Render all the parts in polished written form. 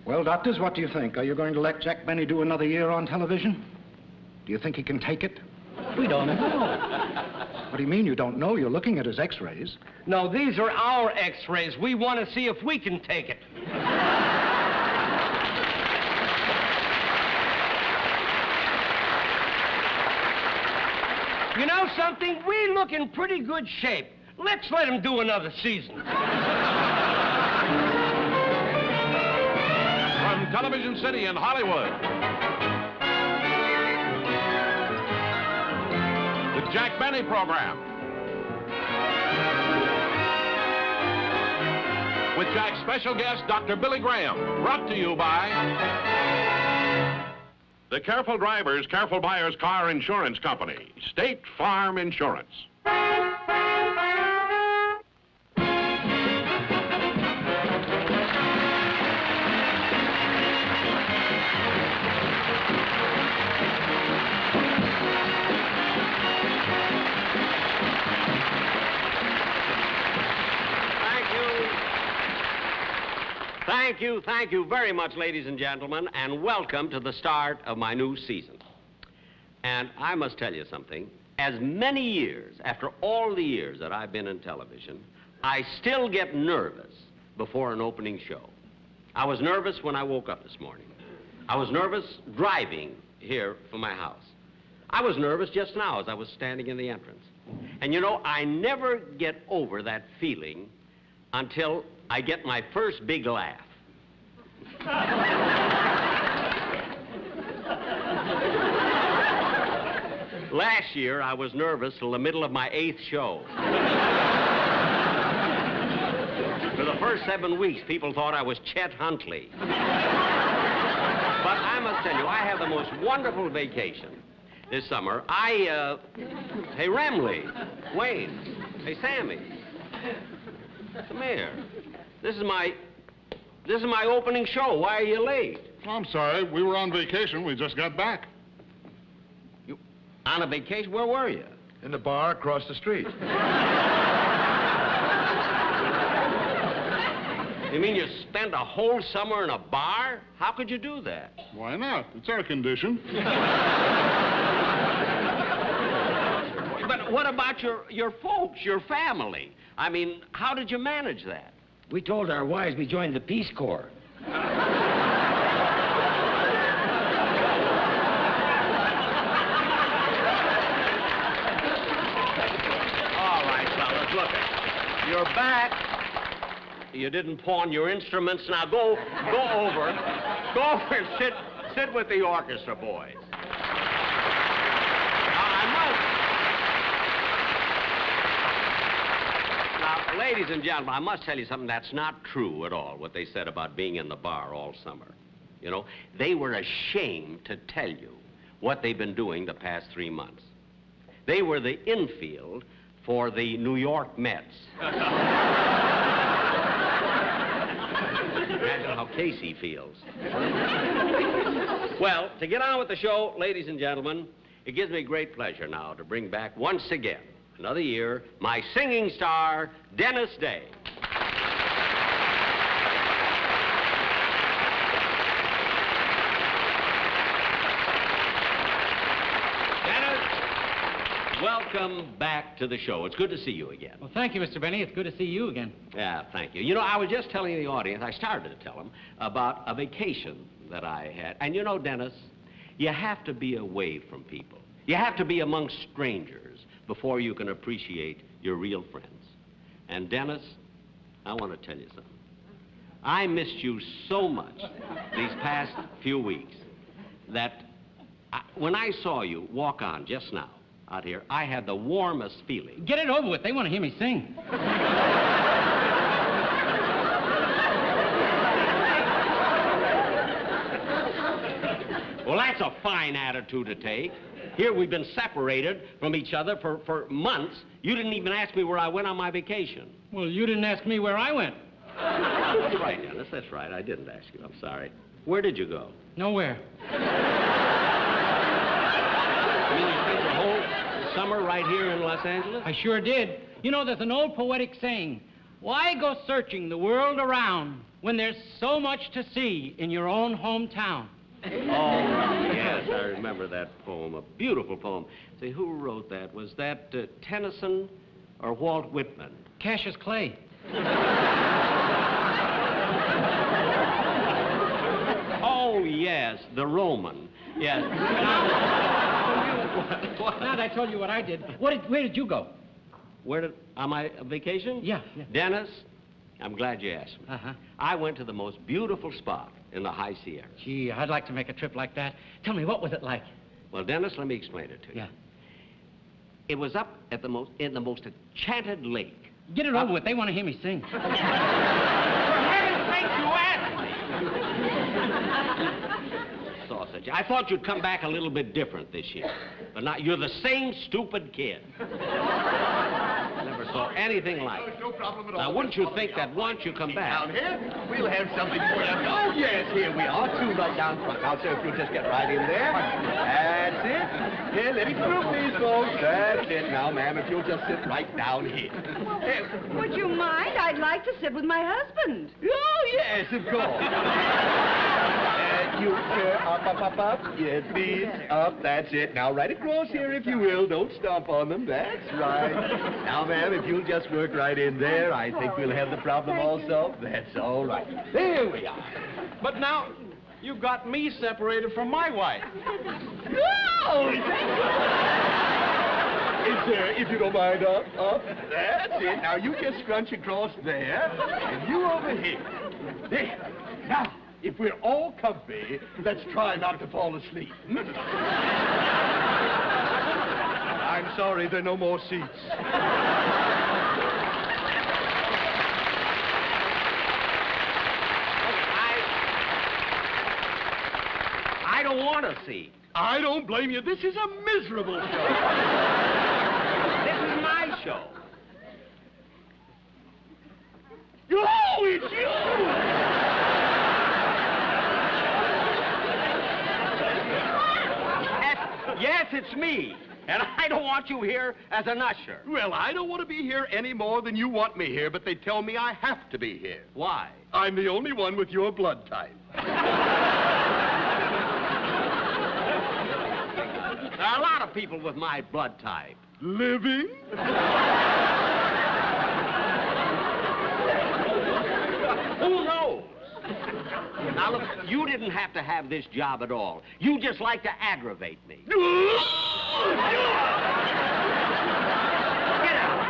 Well, doctors, what do you think? Are you going to let Jack Benny do another year on television? Do you think he can take it? We don't know. What do you mean you don't know? You're looking at his x-rays. No, these are our x-rays. We want to see if we can take it. You know something? We look in pretty good shape. Let's let him do another season. From Television City in Hollywood, the Jack Benny Program. With Jack's special guest, Dr. Billy Graham. Brought to you by the Careful Drivers, Careful Buyers Car Insurance Company, State Farm Insurance. Thank you very much, ladies and gentlemen, and welcome to the start of my new season. And I must tell you something. As many years, after all the years that I've been in television, I still get nervous before an opening show. I was nervous when I woke up this morning. I was nervous driving here from my house. I was nervous just now as I was standing in the entrance. And you know, I never get over that feeling until I get my first big laugh. Last year, I was nervous till the middle of my 8th show. For the first 7 weeks, people thought I was Chet Huntley. But I must tell you, I have the most wonderful vacation this summer. Hey, Remley, Wayne, hey, Sammy, come here. This is my opening show. Why are you late? I'm sorry. We were on vacation. We just got back. You on a vacation? Where were you? In the bar across the street. You mean you spent a whole summer in a bar? How could you do that? Why not? It's our condition. But what about your folks, your family? I mean, how did you manage that? We told our wives we joined the Peace Corps. All right, fellas, look it. You're back. You didn't pawn your instruments. Now go over and sit with the orchestra boys. Ladies and gentlemen, I must tell you something that's not true at all, what they said about being in the bar all summer. You know, they were ashamed to tell you what they've been doing the past 3 months. They were the infield for the New York Mets. Imagine how Casey feels. Well, to get on with the show, ladies and gentlemen, it gives me great pleasure now to bring back once again, another year, my singing star, Dennis Day. Dennis, welcome back to the show. It's good to see you again. Well, thank you, Mr. Benny. It's good to see you again. Yeah, thank you. You know, I was just telling the audience, I started to tell them, about a vacation that I had. And you know, Dennis, you have to be away from people. You have to be among strangers before you can appreciate your real friends. And Dennis, I want to tell you something. I missed you so much these past few weeks that when I saw you walk on just now out here, I had the warmest feeling. Get it over with. They want to hear me sing. Well, that's a fine attitude to take. Here we've been separated from each other for months. You didn't even ask me where I went on my vacation. Well, you didn't ask me where I went. That's right, Dennis, that's right. I didn't ask you. I'm sorry. Where did you go? Nowhere. You mean you spent the whole summer right here in Los Angeles? I sure did. You know, there's an old poetic saying, why go searching the world around when there's so much to see in your own hometown? Oh, yes, I remember that poem. A beautiful poem. See, who wrote that? Was that Tennyson or Walt Whitman? Cassius Clay. Oh, yes, the Roman. Yes. Now that I told you what I did, where did you go? On my vacation? Yeah. Dennis, I'm glad you asked me. Uh-huh. I went to the most beautiful spot in the High Sierras. Gee, I'd like to make a trip like that. Tell me, what was it like? Well, Dennis, let me explain it to you. Yeah. It was up at in the most enchanted lake. Get it over with. They want to hear me sing. For heaven's sake, you asked me! Sausage. I thought you'd come back a little bit different this year. But not, you're the same stupid kid. Never saw anything like it. No problem at all. Now, wouldn't you think that once you come Down back... here, we'll have something for you. Oh, yes, here we are. Two right down front. Now, sir, if you'll just get right in there. That's it. Here, let it through, please, folks. That's it. Now, ma'am, if you'll just sit right down here. Would you mind? I'd like to sit with my husband. Oh, yes, of course. You, sir, up. Yes, please. Up, that's it. Now, right across here, if you will. Don't stomp on them. That's right. Now, ma'am, if you'll just work right in there, I think we'll have the problem all solved. That's all right. There we are. But now, you've got me separated from my wife. Oh, sir, if you don't mind, up. That's it. Now, you just scrunch across there, and you over here. There. Now, if we're all comfy, let's try not to fall asleep. I'm sorry, there are no more seats. I don't want to see. I don't blame you. This is a miserable show. This is my show. Oh, it's you! Yes, it's me. And I don't want you here as an usher. Well, I don't want to be here any more than you want me here, but they tell me I have to be here. Why? I'm the only one with your blood type. There are a lot of people with my blood type. Living? Who knows? Now, look, you didn't have to have this job at all. You just like to aggravate me. Get out.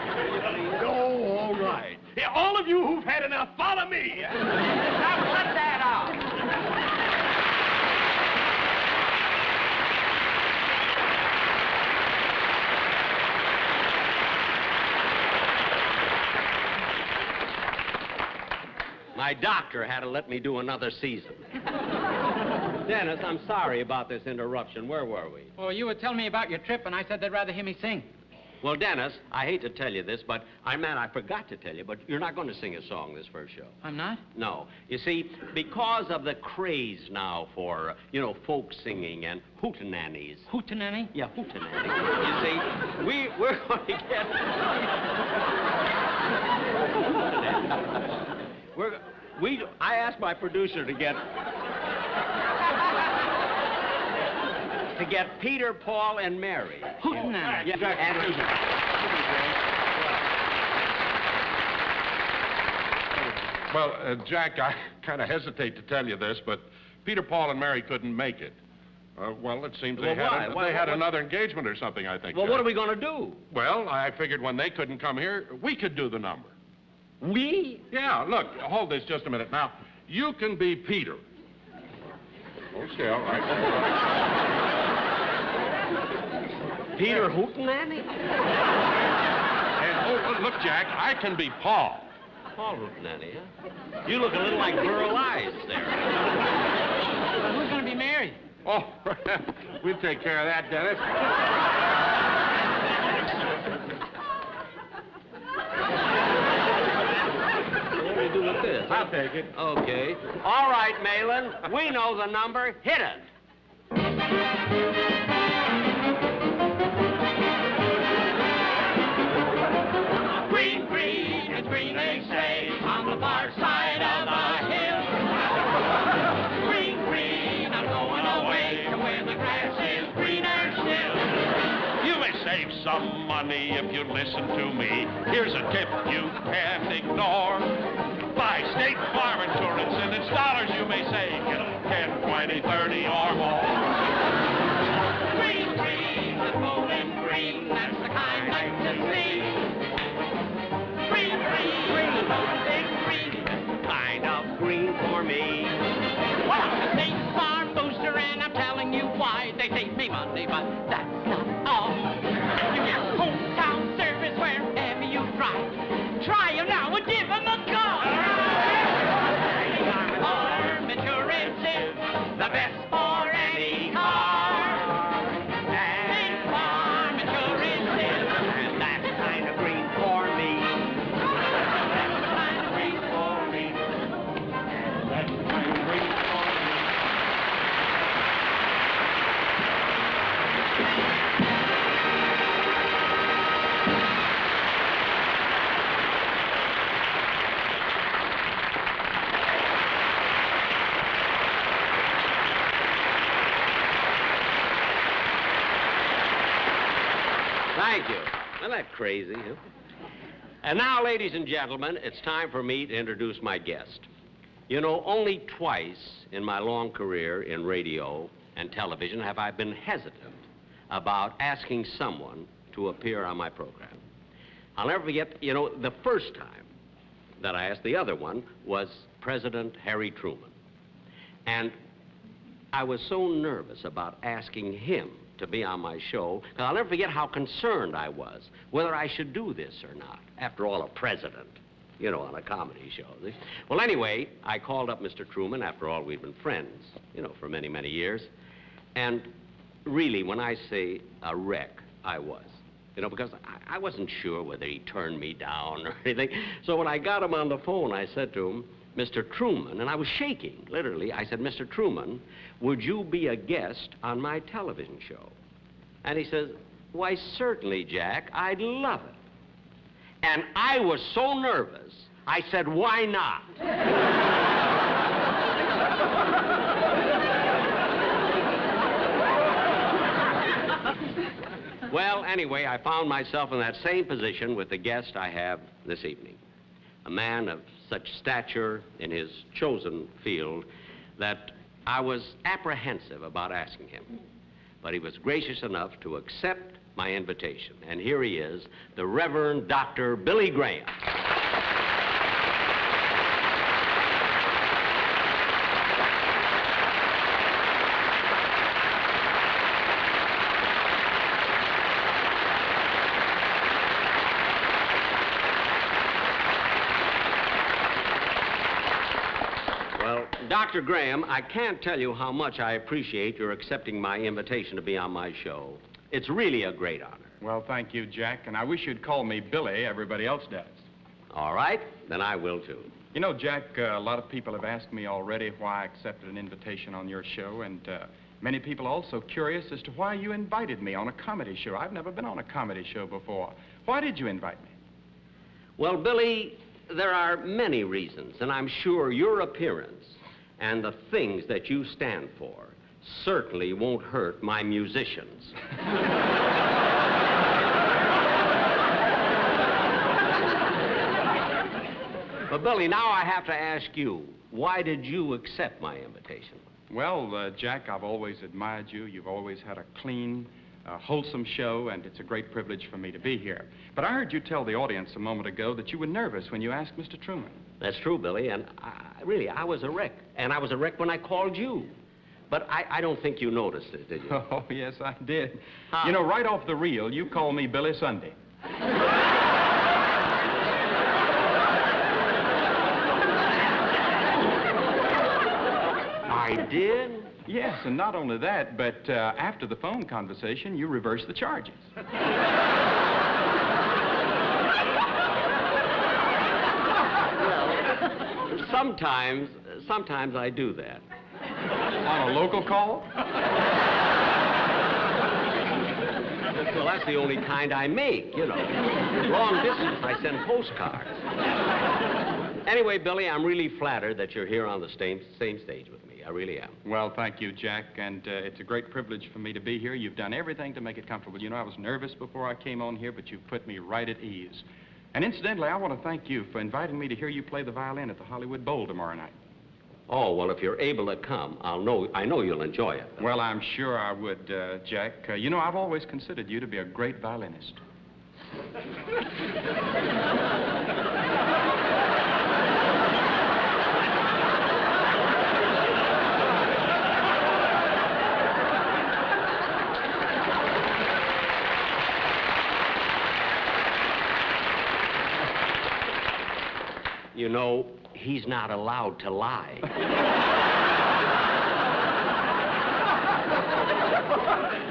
Oh, all right. Yeah, all of you who've had enough, follow me. Now, let that out. My doctor had to let me do another season. Dennis, I'm sorry about this interruption. Where were we? Well, you were telling me about your trip, and I said they'd rather hear me sing. Well, Dennis, I hate to tell you this, but I forgot to tell you, but you're not going to sing a song this first show. I'm not? No. You see, because of the craze now for, folk singing and hootenannies. Hootenanny? Yeah, hootenanny. You see, we're going to get... I asked my producer to get Peter, Paul, and Mary. Hootenanny. Yeah, Well, Jack, I kind of hesitate to tell you this, but Peter, Paul, and Mary couldn't make it. Well, it seems they had another engagement or something, I think. Well, what are we going to do? Well, I figured when they couldn't come here, we could do the number. We? Yeah, look, hold this just a minute. Now, you can be Peter. Okay, all right. Peter Hootenanny? And, look, Jack, I can be Paul. Paul Hootenanny, huh? You look a little like Burl Ives there. Well, who's going to be married? Oh, we'll take care of that, Dennis. What do we do with this? I'll take it. Okay. All right, Malin. We know the number. Hit it. Green, green, and green they say on the far side of the hill. some money if you listen to me. Here's a tip you can't ignore. Buy State Farm Insurance, and it's dollars you may save. Get 10, 20, 30 or more. Green trees with golden green, that's the kind I like to see. Green trees, golden green, Kind of green for me. well, I'm a State Farm booster, and I'm telling you why. They save me money, but that's not all. You get hometown service wherever you drive. Try 'em now and give 'em a call. Farm insurance is the best for any car. State Farm insurance is, And that's kind of green for me. that's the kind of green for me. That's kind of green for me. Thank you. Isn't that crazy? Huh? And now, ladies and gentlemen, it's time for me to introduce my guest. You know, only twice in my long career in radio and television have I been hesitant about asking someone to appear on my program. I'll never forget, you know, the first time that I asked, the other one was President Harry Truman. And I was so nervous about asking him to be on my show, 'cause I'll never forget how concerned I was whether I should do this or not. After all, a president, you know, on a comedy show. Well, anyway, I called up Mr. Truman. After all, we'd been friends, you know, for many, many years. And really, when I say a wreck, I was. You know, because I wasn't sure whether he turned me down or anything. So when I got him on the phone, I said to him, Mr. Truman, and I was shaking, literally. I said, Mr. Truman, would you be a guest on my television show? And he says, why, certainly, Jack, I'd love it. And I was so nervous, I said, why not? Well, anyway, I found myself in that same position with the guest I have this evening. A man of such stature in his chosen field that I was apprehensive about asking him. But he was gracious enough to accept my invitation. And here he is, the Reverend Dr. Billy Graham. Dr. Graham, I can't tell you how much I appreciate your accepting my invitation to be on my show. It's really a great honor. Well, thank you, Jack, and I wish you'd call me Billy. Everybody else does. All right, then I will, too. You know, Jack, a lot of people have asked me already why I accepted an invitation on your show, and many people are also curious as to why you invited me on a comedy show. I've never been on a comedy show before. Why did you invite me? Well, Billy, there are many reasons, and I'm sure your appearance and the things that you stand for certainly won't hurt my musicians. But, Billy, now I have to ask you, why did you accept my invitation? Well, Jack, I've always admired you. You've always had a clean, wholesome show, and it's a great privilege for me to be here. But I heard you tell the audience a moment ago that you were nervous when you asked Mr. Truman. That's true, Billy, and I was a wreck. And I was a wreck when I called you. But I don't think you noticed it, did you? Oh, yes, I did. You know, right off the reel, you called me Billy Sunday. I did? Yes, and not only that, but after the phone conversation, you reversed the charges. Sometimes I do that. On a local call? Well, that's the only kind I make, you know. Long distance, I send postcards. Anyway, Billy, I'm really flattered that you're here on the same stage with me. I really am. Well, thank you, Jack, and it's a great privilege for me to be here. You've done everything to make it comfortable. You know, I was nervous before I came on here, but you've put me right at ease. And incidentally, I want to thank you for inviting me to hear you play the violin at the Hollywood Bowl tomorrow night. Oh, well, if you're able to come, I know you'll enjoy it. Well, I'm sure I would, Jack. You know, I've always considered you to be a great violinist. You know, he's not allowed to lie.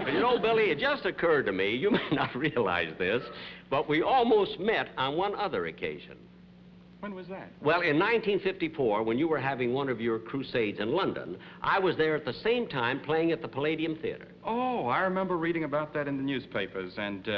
But you know, Billy, it just occurred to me, you may not realize this, but we almost met on one other occasion. When was that? Well, in 1954, when you were having one of your crusades in London, I was there at the same time playing at the Palladium Theater. Oh, I remember reading about that in the newspapers, and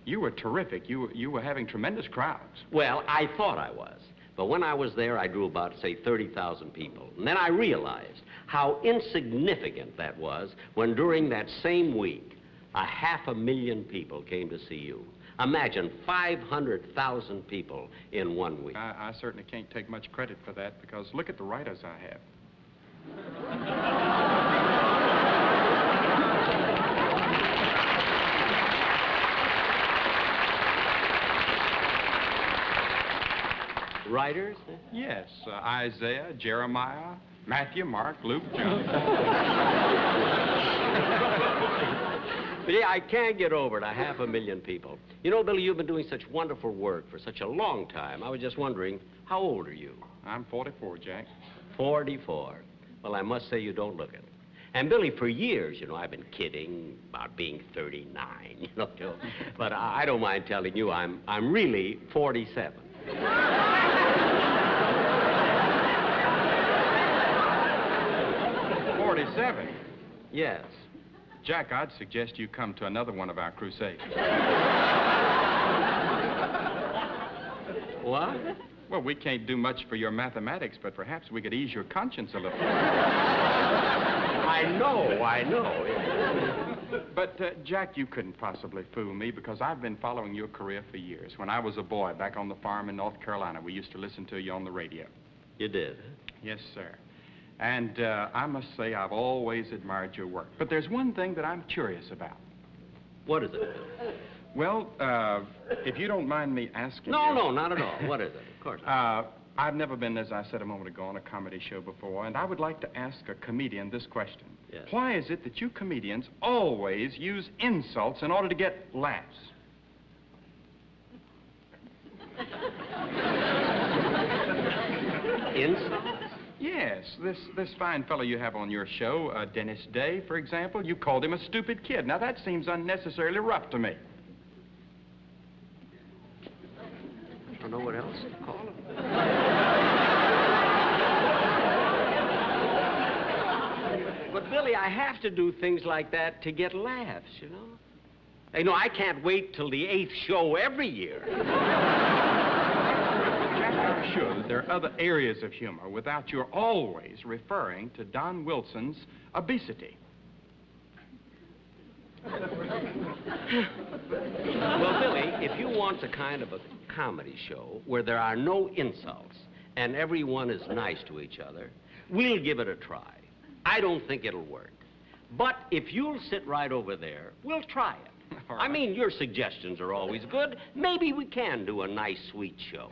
you were terrific. You were having tremendous crowds. Well, I thought I was. But when I was there, I drew about, say, 30,000 people. And then I realized how insignificant that was when during that same week, 500,000 people came to see you. Imagine 500,000 people in 1 week. I certainly can't take much credit for that, because look at the writers I have. Writers? Yes, Isaiah, Jeremiah, Matthew, Mark, Luke, John. But yeah, I can't get over it, 500,000 people. You know, Billy, you've been doing such wonderful work for such a long time. I was just wondering, how old are you? I'm 44, Jack. 44. Well, I must say you don't look it. And Billy, for years, you know, I've been kidding about being 39, you know. But I don't mind telling you, I'm really 47. 47? Yes. Jack, I'd suggest you come to another one of our crusades. What? Well, we can't do much for your mathematics, but perhaps we could ease your conscience a little. I know. But, Jack, you couldn't possibly fool me, because I've been following your career for years. When I was a boy back on the farm in North Carolina, we used to listen to you on the radio. You did? Yes, sir. And I must say I've always admired your work. But there's one thing that I'm curious about. What is it? Well, if you don't mind me asking No, you... no, not at all. What is it? Of course not. I've never been, as I said a moment ago, on a comedy show before, and I would like to ask a comedian this question. Yes. Why is it that you comedians always use insults in order to get laughs? Insults? Yes, this fine fellow you have on your show, Dennis Day, for example, you called him a stupid kid. Now, that seems unnecessarily rough to me. I don't know what else to call him. But, Billy, I have to do things like that to get laughs, you know? You know, I can't wait till the 8th show every year. Jack, I'm sure that there are other areas of humor without your always referring to Don Wilson's obesity. Well, Billy, if you want a kind of a comedy show where there are no insults and everyone is nice to each other, we'll give it a try. I don't think it'll work. But if you'll sit right over there, we'll try it. All right. I mean, your suggestions are always good. Maybe we can do a nice, sweet show.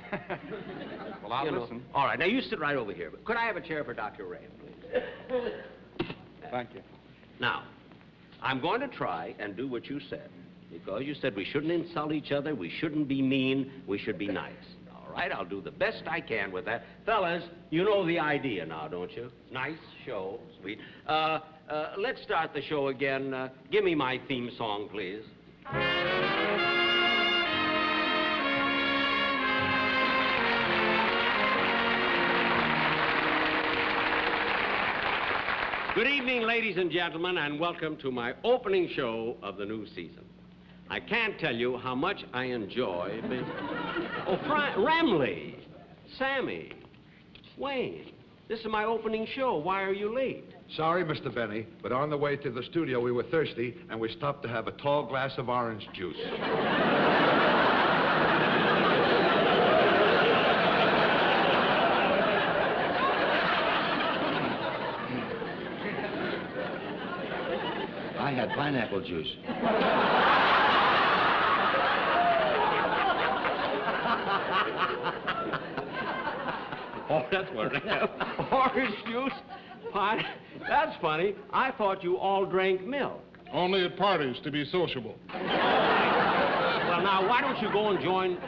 Well, I'll listen. All right, now you sit right over here. Could I have a chair for Dr. Ray, please? Thank you. Now, I'm going to try and do what you said, because you said we shouldn't insult each other, we shouldn't be mean, we should be nice. All right, I'll do the best I can with that. Fellas, you know the idea now, don't you? Nice show, sweet. Let's start the show again. Give me my theme song, please. Good evening, ladies and gentlemen, and welcome to my opening show of the new season. I can't tell you how much I enjoy being... Oh, Ramley, Sammy, Wayne. This is my opening show. Why are you late? Sorry, Mr. Benny, but on the way to the studio, we were thirsty, and we stopped to have a tall glass of orange juice. I had pineapple juice. Oh, that's what it is. Orange juice? Pine? That's funny. I thought you all drank milk. Only at parties to be sociable. Well, now, why don't you go and join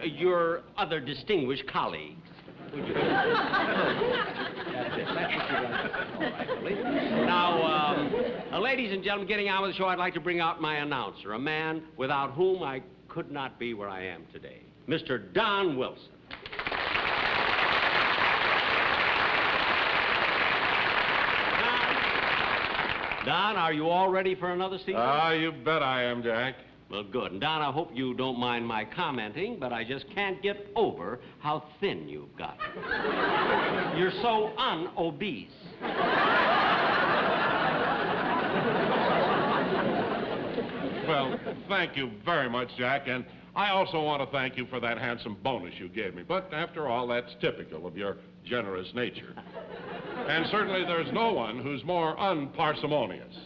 your other distinguished colleagues? Would you? That's it. That's what you like. All right, Billy. Now, ladies and gentlemen, getting on with the show, I'd like to bring out my announcer, a man without whom I could not be where I am today, Mr. Don Wilson. Don, are you all ready for another season? You bet I am, Jack. Well, good. And Don, I hope you don't mind my commenting, but I just can't get over how thin you've got. You're so un-obese. Well, thank you very much, Jack, and I also want to thank you for that handsome bonus you gave me. But after all, that's typical of your generous nature. And certainly there's no one who's more unparsimonious.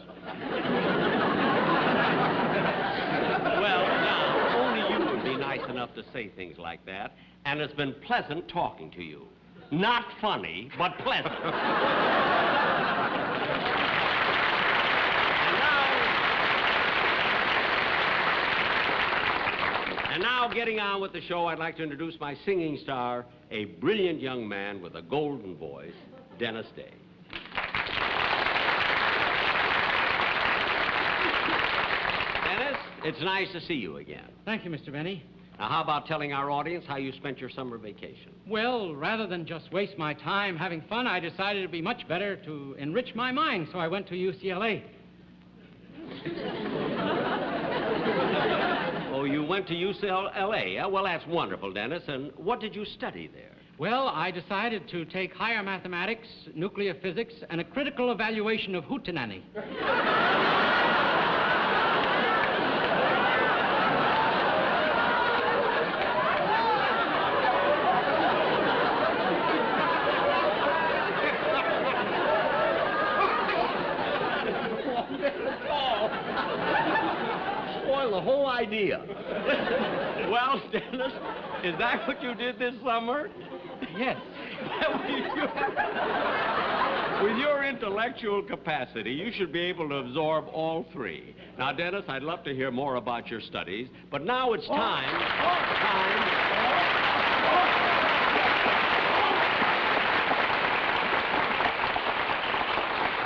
Well, now, only you would be nice enough to say things like that, and it's been pleasant talking to you. Not funny, but pleasant. And now, getting on with the show, I'd like to introduce my singing star, a brilliant young man with a golden voice, Dennis Day. Dennis, it's nice to see you again. Thank you, Mr. Benny. Now, how about telling our audience how you spent your summer vacation? Well, rather than just waste my time having fun, I decided it'd be much better to enrich my mind, so I went to UCLA. Oh, you went to UCLA? Yeah? Well, that's wonderful, Dennis. And what did you study there? Well, I decided to take higher mathematics, nuclear physics, and a critical evaluation of hootenanny. Spoil the whole idea. Well, Dennis, is that what you did this summer? Yes. With your intellectual capacity, you should be able to absorb all three. Now, Dennis, I'd love to hear more about your studies, but now it's time.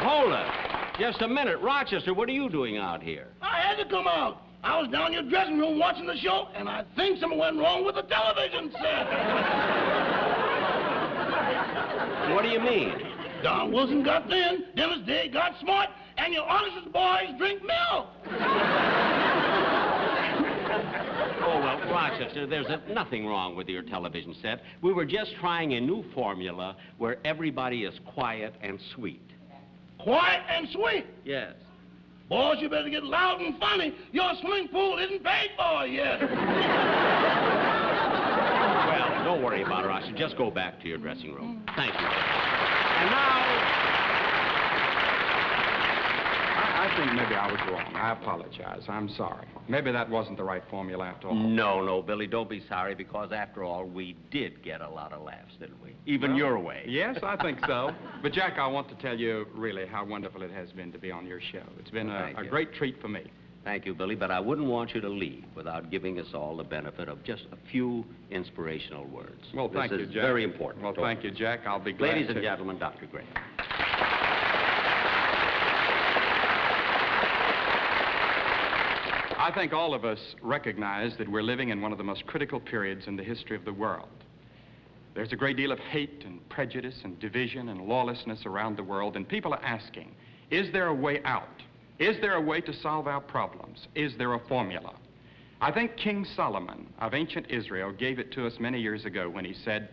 Hold it. Just a minute. Rochester, what are you doing out here? I had to come out. I was down in your dressing room watching the show, and I think something went wrong with the television set. What do you mean? Don Wilson got thin, Dennis Day got smart, and your honest boys drink milk. Oh, well, Rochester, there's nothing wrong with your television set. We were just trying a new formula where everybody is quiet and sweet. Quiet and sweet? Yes. Boys, you better get loud and funny. Your swimming pool isn't paid for yet. Well, don't worry about it, Rochester. Just go back to your dressing room. Thank you. And now... I think maybe I was wrong. I apologize. I'm sorry. Maybe that wasn't the right formula after all. No, Billy, don't be sorry, because after all, we did get a lot of laughs, didn't we? Even your way. Yes, I think so. But, Jack, I want to tell you really how wonderful it has been to be on your show. It's been a great treat for me. Thank you, Billy, but I wouldn't want you to leave without giving us all the benefit of just a few inspirational words. Well, thank you, Jack. This is very important. Well, thank you, Jack. I'll be glad to. Ladies and gentlemen, Dr. Gray. I think all of us recognize that we're living in one of the most critical periods in the history of the world. There's a great deal of hate and prejudice and division and lawlessness around the world, and people are asking, is there a way out? Is there a way to solve our problems? Is there a formula? I think King Solomon of ancient Israel gave it to us many years ago when he said,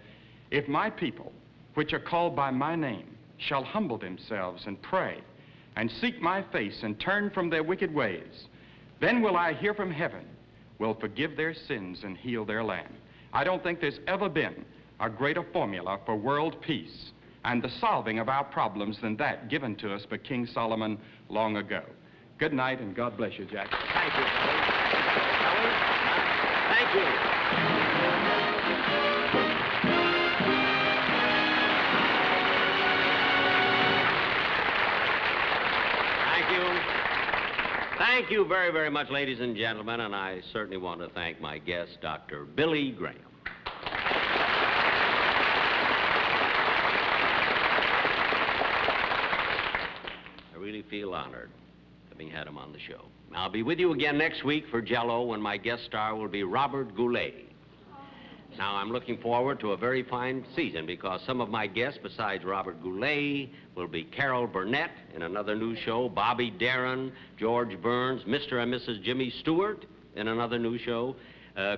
if my people which are called by my name, shall humble themselves and pray, and seek my face, and turn from their wicked ways, then will I hear from heaven, will forgive their sins and heal their land. I don't think there's ever been a greater formula for world peace and the solving of our problems than that given to us by King Solomon long ago. Good night, and God bless you, Jack. Thank you, fellas. Thank you. Thank you very, very much, ladies and gentlemen, and I certainly want to thank my guest, Dr. Billy Graham. I really feel honored having had him on the show. I'll be with you again next week for Jell-O, when my guest star will be Robert Goulet. Now, I'm looking forward to a very fine season because some of my guests besides Robert Goulet will be Carol Burnett in another new show, Bobby Darin, George Burns, Mr. and Mrs. Jimmy Stewart in another new show,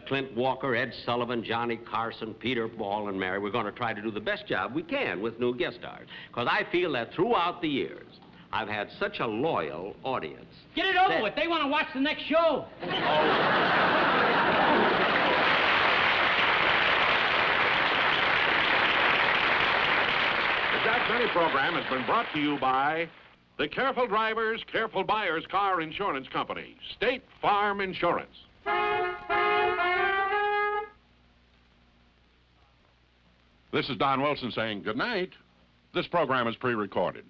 Clint Walker, Ed Sullivan, Johnny Carson, Peter, Paul, and Mary. We're going to try to do the best job we can with new guest stars because I feel that throughout the years, I've had such a loyal audience. Get it over with. They want to watch the next show. The Jack Benny program has been brought to you by the Careful Drivers, Careful Buyers Car Insurance Company, State Farm Insurance. This is Don Wilson saying good night. This program is pre-recorded.